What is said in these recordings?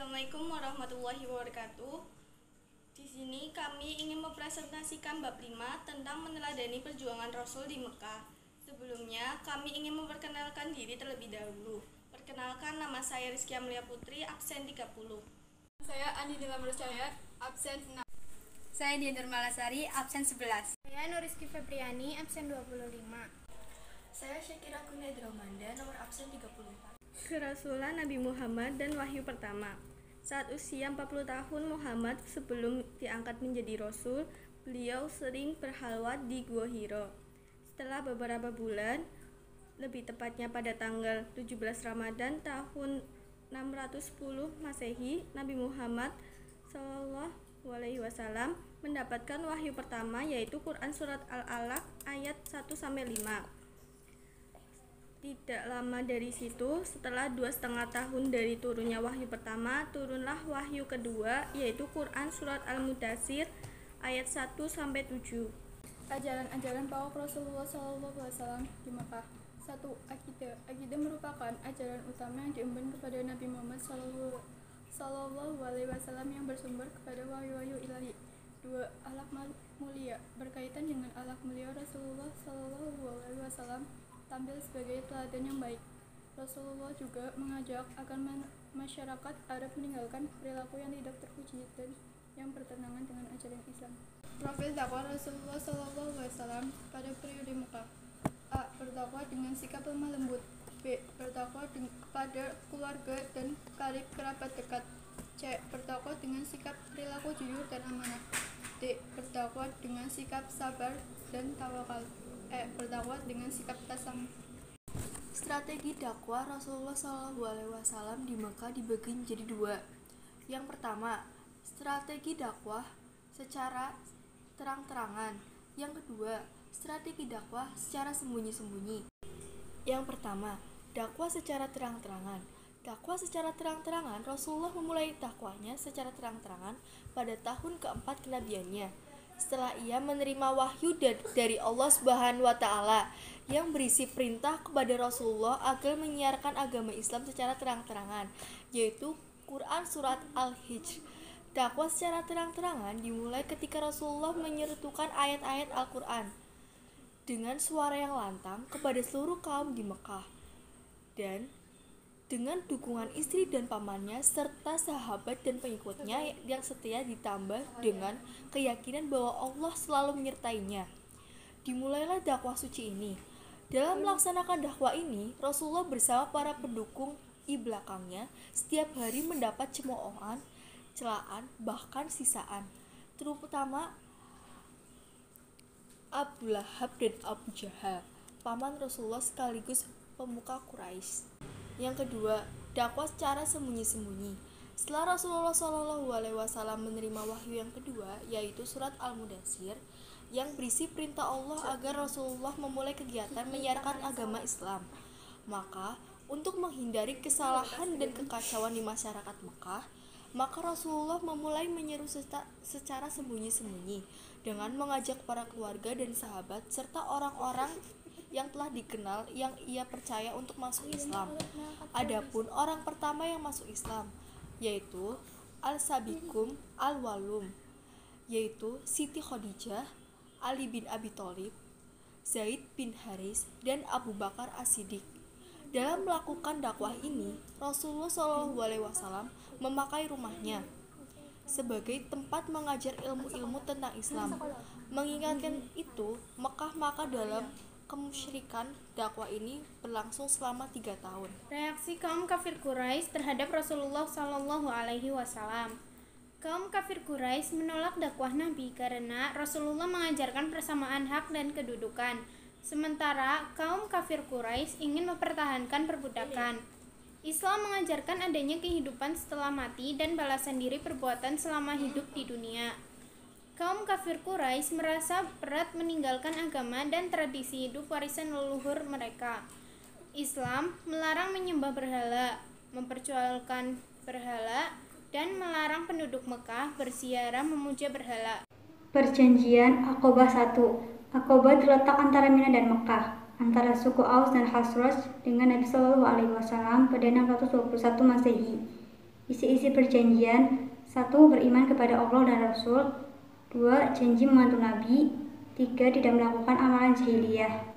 Assalamualaikum warahmatullahi wabarakatuh. Di sini kami ingin mempresentasikan bab 5 tentang meneladani perjuangan Rasul di Mekah. Sebelumnya, kami ingin memperkenalkan diri terlebih dahulu. Perkenalkan, nama saya Rizky Amelia Putri, absen 30. Saya Andi Nilamruscaya, absen 6. Saya Dian Malasari, absen 11. Saya Nuriski Febriani, absen 25. Saya Syakira Kunedramanda, nomor absen 34. Kerasulan Nabi Muhammad dan wahyu pertama. Saat usia 40 tahun Muhammad sebelum diangkat menjadi Rasul, beliau sering berhalwat di Gua Hiro. Setelah beberapa bulan, lebih tepatnya pada tanggal 17 Ramadan tahun 610 Masehi, Nabi Muhammad SAW mendapatkan wahyu pertama, yaitu Quran Surat Al-Alaq ayat 1-5. Tidak lama dari situ, setelah 2,5 tahun dari turunnya wahyu pertama, turunlah wahyu kedua, yaitu Quran Surat Al-Mudaththir ayat 1-7. Ajaran-ajaran pokok Rasulullah SAW di Makkah. 1. Akidah. Akidah merupakan ajaran utama yang diemban kepada Nabi Muhammad SAW yang bersumber kepada wahyu-wahyu ilahi. 2. Akhlak mulia. Berkaitan dengan akhlak mulia, Rasulullah SAW tampil sebagai teladan yang baik. Rasulullah juga mengajak agar masyarakat Arab meninggalkan perilaku yang tidak terpuji dan yang bertentangan dengan ajaran Islam. Profil dakwah Rasulullah SAW pada periode Mekah. A. Berdakwah dengan sikap lemah lembut. B. Berdakwah kepada keluarga dan karib kerabat dekat. C. Berdakwah dengan sikap perilaku jujur dan amanah. D. Berdakwah dengan sikap sabar dan tawakal. E. Berdakwah dengan sikap tasam. Strategi dakwah Rasulullah SAW di Mekah dibagi menjadi 2. Yang pertama, strategi dakwah secara terang-terangan. Yang kedua, strategi dakwah secara sembunyi-sembunyi. Yang pertama, dakwah secara terang-terangan. Dakwah secara terang-terangan, Rasulullah memulai dakwahnya secara terang-terangan pada tahun keempat kenabiannya. Setelah ia menerima wahyu dari Allah Subhanahu wa Ta'ala yang berisi perintah kepada Rasulullah agar menyiarkan agama Islam secara terang-terangan, yaitu Quran Surat Al-Hijr. Dakwah secara terang-terangan dimulai ketika Rasulullah menyerutukan ayat-ayat Al-Quran dengan suara yang lantang kepada seluruh kaum di Mekah, dan dengan dukungan istri dan pamannya serta sahabat dan pengikutnya yang setia, ditambah dengan keyakinan bahwa Allah selalu menyertainya. Dimulailah dakwah suci ini. Dalam melaksanakan dakwah ini, Rasulullah bersama para pendukung di belakangnya setiap hari mendapat cemoohan, celaan, bahkan sisaan, terutama Abu Lahab dan Abu Jahal, paman Rasulullah sekaligus pemuka Quraisy. Yang kedua, dakwah secara sembunyi-sembunyi. Setelah Rasulullah SAW menerima wahyu yang kedua, yaitu surat Al-Mudaththir, yang berisi perintah Allah agar Rasulullah memulai kegiatan menyiarkan agama Islam. Maka, untuk menghindari kesalahan dan kekacauan di masyarakat Mekah, maka Rasulullah memulai menyeru secara sembunyi-sembunyi dengan mengajak para keluarga dan sahabat serta orang-orang yang telah dikenal yang ia percaya untuk masuk Islam. Adapun orang pertama yang masuk Islam yaitu Al-Sabiqum Al-Walum, yaitu Siti Khadijah, Ali bin Abi Thalib, Zaid bin Haris, dan Abu Bakar As-Siddiq. Dalam melakukan dakwah ini, Rasulullah SAW memakai rumahnya sebagai tempat mengajar ilmu-ilmu tentang Islam. Mengingatkan itu, Mekah maka dalam kemusyrikan, dakwah ini berlangsung selama 3 tahun. Reaksi kaum kafir Quraisy terhadap Rasulullah SAW. Kaum kafir Quraisy menolak dakwah Nabi karena Rasulullah mengajarkan persamaan hak dan kedudukan, sementara kaum kafir Quraisy ingin mempertahankan perbudakan. Islam mengajarkan adanya kehidupan setelah mati dan balasan diri perbuatan selama hidup di dunia. Kaum kafir Quraisy merasa berat meninggalkan agama dan tradisi hidup warisan leluhur mereka. Islam melarang menyembah berhala, memperjualkan berhala, dan melarang penduduk Mekah berziarah memuja berhala. Perjanjian Aqabah 1. Aqabah terletak antara Mina dan Mekah, antara suku Aus dan Khazraj dengan Nabi SAW pada 621 Masehi. Isi-isi perjanjian: 1. Beriman kepada Allah dan Rasul. 2. Janji membantu Nabi. 3. Tidak melakukan amalan jahiliyah.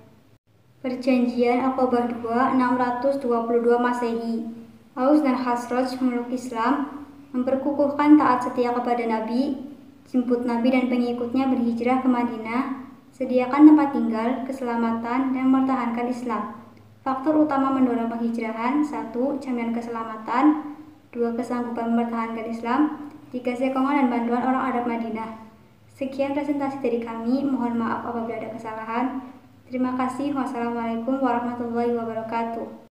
Perjanjian Aqabah II 622 Masehi. Aus dan Khazraj memeluk Islam, memperkukuhkan taat setia kepada Nabi, jemput Nabi dan pengikutnya berhijrah ke Madinah, sediakan tempat tinggal, keselamatan, dan mempertahankan Islam. Faktor utama mendorong penghijrahan: 1. Jaminan keselamatan. 2. Kesanggupan mempertahankan Islam. 3. Sokongan dan bantuan orang Arab Madinah. Sekian presentasi dari kami, mohon maaf apabila ada kesalahan. Terima kasih. Wassalamualaikum warahmatullahi wabarakatuh.